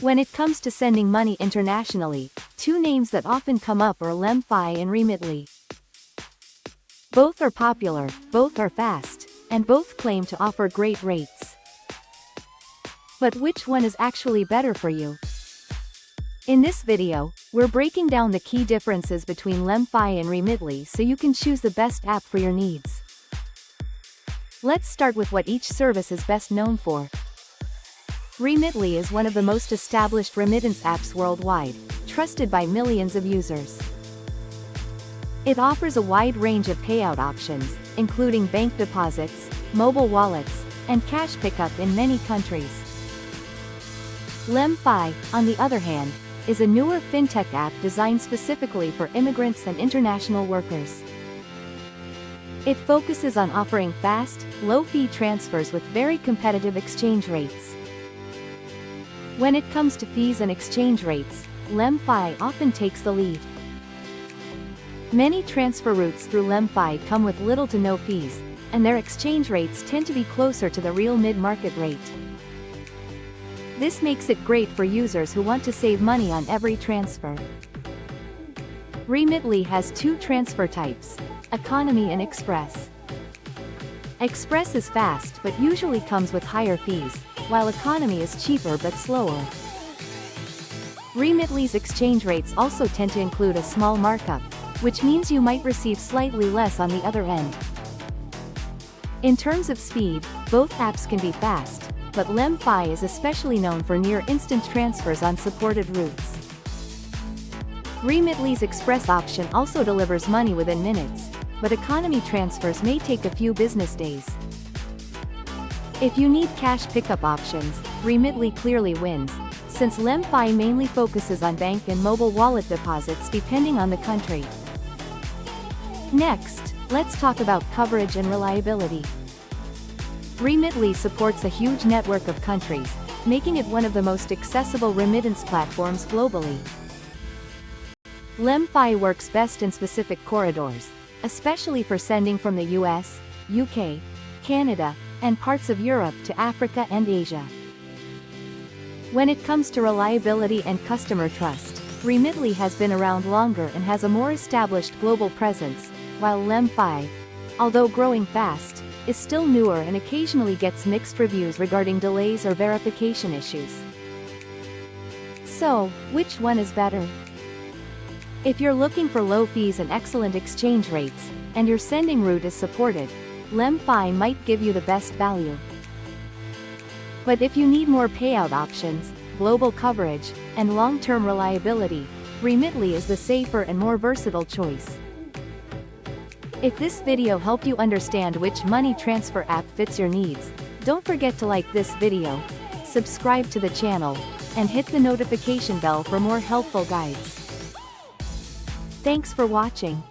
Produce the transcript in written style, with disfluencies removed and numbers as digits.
When it comes to sending money internationally, two names that often come up are LemFi and Remitly. Both are popular, both are fast, and both claim to offer great rates. But which one is actually better for you? In this video, we're breaking down the key differences between LemFi and Remitly so you can choose the best app for your needs. Let's start with what each service is best known for. Remitly is one of the most established remittance apps worldwide, trusted by millions of users. It offers a wide range of payout options, including bank deposits, mobile wallets, and cash pickup in many countries. LemFi, on the other hand, is a newer fintech app designed specifically for immigrants and international workers. It focuses on offering fast, low-fee transfers with very competitive exchange rates. When it comes to fees and exchange rates, LemFi often takes the lead. Many transfer routes through LemFi come with little to no fees, and their exchange rates tend to be closer to the real mid-market rate. This makes it great for users who want to save money on every transfer. Remitly has two transfer types: Economy and Express. Express is fast but usually comes with higher fees, while Economy is cheaper but slower. Remitly's exchange rates also tend to include a small markup, which means you might receive slightly less on the other end. In terms of speed, both apps can be fast, but LemFi is especially known for near-instant transfers on supported routes. Remitly's Express option also delivers money within minutes, but Economy transfers may take a few business days. If you need cash pickup options, Remitly clearly wins, since LemFi mainly focuses on bank and mobile wallet deposits depending on the country. Next, let's talk about coverage and reliability. Remitly supports a huge network of countries, making it one of the most accessible remittance platforms globally. LemFi works best in specific corridors, especially for sending from the US, UK, Canada, and parts of Europe to Africa and Asia. When it comes to reliability and customer trust, Remitly has been around longer and has a more established global presence, while LemFi, although growing fast, is still newer and occasionally gets mixed reviews regarding delays or verification issues. So, which one is better? If you're looking for low fees and excellent exchange rates, and your sending route is supported, LemFi might give you the best value. But if you need more payout options, global coverage, and long-term reliability, Remitly is the safer and more versatile choice. If this video helped you understand which money transfer app fits your needs, don't forget to like this video, subscribe to the channel, and hit the notification bell for more helpful guides. Thanks for watching.